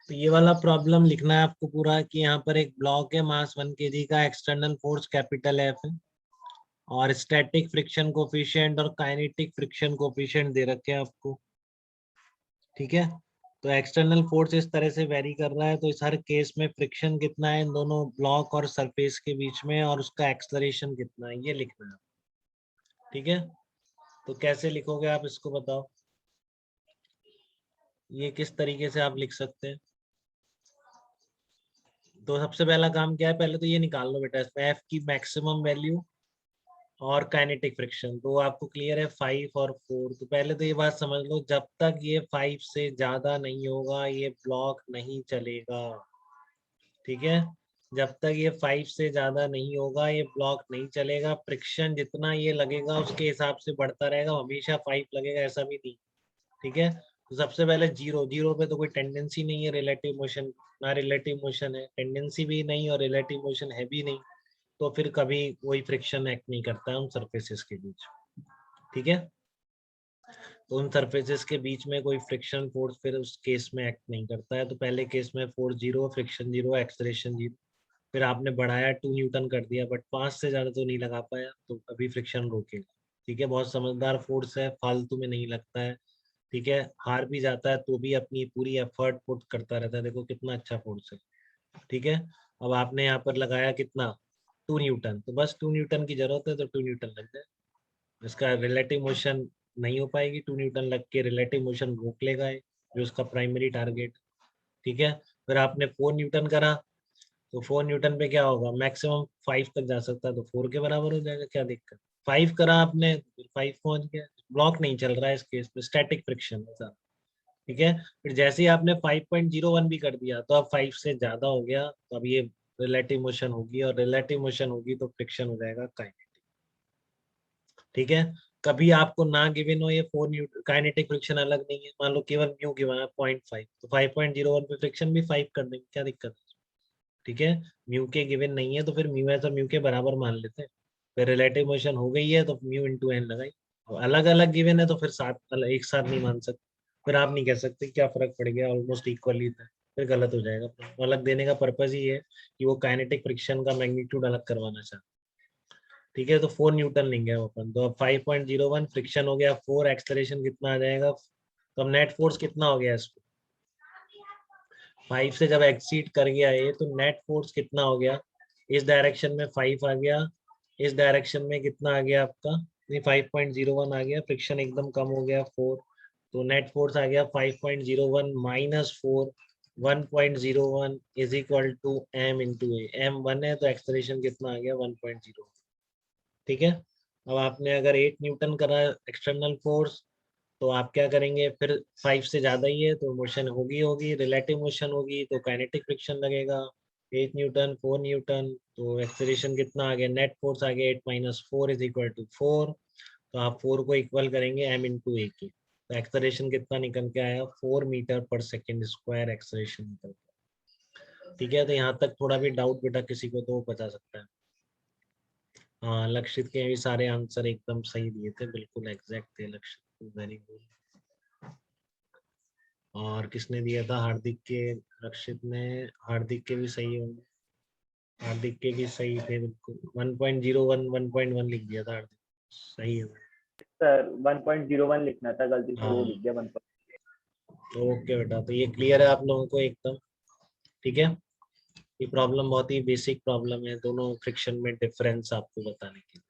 तो ये वाला प्रॉब्लम लिखना है आपको पूरा कि यहाँ पर एक ब्लॉक है मास 1 kg का, एक्सटर्नल फोर्स कैपिटल एफ है और स्टैटिक फ्रिक्शन कोफिशिएंट और काइनेटिक फ्रिक्शन कोफिशिएंट दे रखे हैं आपको। ठीक है, तो एक्सटर्नल फोर्स इस तरह से वेरी कर रहा है, तो इस हर केस में फ्रिक्शन कितना है इन दोनों ब्लॉक और सरफेस के बीच में और उसका एक्सेलरेशन कितना है ये लिखना है। ठीक है, तो कैसे लिखोगे आप इसको बताओ, ये किस तरीके से आप लिख सकते हैं? तो सबसे पहला काम क्या है, पहले तो ये निकाल लो बेटा इसमें एफ की मैक्सिमम वैल्यू और काइनेटिक फ्रिक्शन। तो आपको क्लियर है 5 और 4। तो पहले तो ये बात समझ लो, जब तक ये 5 से ज्यादा नहीं होगा ये ब्लॉक नहीं चलेगा। ठीक है, जब तक ये 5 से ज्यादा नहीं होगा ये ब्लॉक नहीं चलेगा। फ्रिक्शन जितना ये लगेगा उसके हिसाब से बढ़ता रहेगा, हमेशा 5 लगेगा ऐसा भी नहीं। ठीक है, तो सबसे पहले जीरो, जीरो पे तो कोई टेंडेंसी नहीं है, रिलेटिव मोशन ना रिलेटिव मोशन है, टेंडेंसी भी नहीं और रिलेटिव मोशन है भी नहीं, तो फिर कभी कोई फ्रिक्शन एक्ट नहीं करता है उन सरफेसेस के बीच। ठीक है, तो उन सरफेसेस के बीच में कोई फ्रिक्शन फोर्स फिर उस केस में एक्ट नहीं करता है। तो पहले केस में force zero, friction zero, acceleration zero. फिर आपने बढ़ाया 2 न्यूटन कर दिया, बट 5 से ज्यादा तो नहीं लगा पाया, तो अभी फ्रिक्शन रोकेगा। ठीक है, बहुत समझदार फोर्स है, फालतू में नहीं लगता है। ठीक है, हार भी जाता है तो भी अपनी पूरी एफर्ट पुट करता रहता है, देखो कितना अच्छा फोर्स है। ठीक है, अब आपने यहाँ पर लगाया कितना, 2 न्यूटन, तो बस 2 न्यूटन की जरूरत है तो 2 न्यूटन लग जाए। इसका रिलेटिव मोशन नहीं हो पाएगी, 2 न्यूटन लग के रिलेटिव मोशन रोक लेगा ये, जो उसका प्राइमरी टारगेट। ठीक है, फिर आपने 4 न्यूटन करा, तो 4 न्यूटन पे क्या होगा, मैक्सिमम 5 तक जा सकता है, तो 4 के बराबर हो जाएगा, क्या दिक्कत। 5 करा आपने, 5 पहुंच गया, ब्लॉक नहीं चल रहा है इस केस में, स्टैटिक फ्रिक्शन है सारा। ठीक है, फिर जैसे ही आपने 5.01 भी कर दिया तो अब 5 से ज्यादा हो गया, तो अब ये रिलेटिव मोशन होगी और रिलेटिव मोशन होगी तो फ्रिक्शन हो जाएगा काइनेटिक। ठीक है, कभी आपको ना गिवन हो ये 4 न्यूटन, काइनेटिक फ्रिक्शन अलग नहीं है, मान लो केवल म्यू गिवन है 0.5, तो 5.01 पे फ्रिक्शन भी 5 कर देंगे, क्या दिक्कत है। ठीक है, म्यू के गिवन नहीं है तो फिर म्यू है तो म्यू के बराबर मान लेते हैं। फिर रिलेटिव मोशन हो गई है तो म्यू इंटू एन लगाई। अलग अलग गिवन है तो फिर साथ एक साथ नहीं मान सकते, फिर आप नहीं कह सकते क्या फर्क पड़ गया, ऑलमोस्ट इक्वली था, फिर गलत हो जाएगा। तो अलग देने का पर्पज ही है कि वो काइनेटिक फ्रिक्शन का मैग्नीट्यूड अलग करवाना चाहते। ठीक है, तो 4 न्यूटन लेंगे हम अपन, तो अब 5.01 फ्रिक्शन हो गया, 4 एक्सेलरेशन कितना आ जाएगा, तो अब नेट फोर्स कितना हो गया इसको, 5 से जब एक्सीड कर गया ये तो नेट फोर्स कितना हो गया, इस डायरेक्शन में 5 आ गया, इस डायरेक्शन में कितना आ गया आपका, नहीं 5.01 आ गया, फ्रिक्शन एकदम कम हो गया 4, तो नेट फोर्स आ गया 5.01 minus 4, 1.01 is equal to M into A, M 1 है तो एक्सेलरेशन कितना आ गया 1.0। ठीक है, अब आपने अगर 8 न्यूटन करा एक्सटर्नल फोर्स, तो आप क्या करेंगे, फिर 5 से ज्यादा ही है तो मोशन होगी होगी, रिलेटिव मोशन होगी तो काइनेटिक फ्रिक्शन लगेगा। 8 न्यूटन, 4 न्यूटन, तो एक्सेलरेशन कितना आ गया, नेट फोर्स आ गया 8 माइनस 4 इज इक्वल टू 4, तो आप 4 को इक्वल करेंगे एम इंटू ए के, तो एक्सेलरेशन कितना निकल के आया, 4 मीटर पर सेकेंड स्क्वायर एक्सेलरेशन निकल के। ठीक है, तो यहाँ तक थोड़ा भी डाउट बेटा किसी को तो वो बता सकता है। हाँ, लक्षित के भी सारे आंसर एकदम सही दिए थे, बिल्कुल एग्जैक्ट थे लक्षित, वेरी गुड। और किसने दिया था, हार्दिक के, लक्षित ने, हार्दिक के भी सही होंगे, हार्दिक के भी सही थे बिल्कुल, 1.01 1.1 लिख दिया था हार्दिक, सही है। सर 1.01 लिखना था, गलती से वो हाँ, लिख दिया 1. ओके बेटा, तो ये क्लियर है आप लोगों को एकदम। ठीक है, ये प्रॉब्लम बहुत ही बेसिक प्रॉब्लम है, दोनों फ्रिक्शन में डिफरेंस आपको बताने के लिए।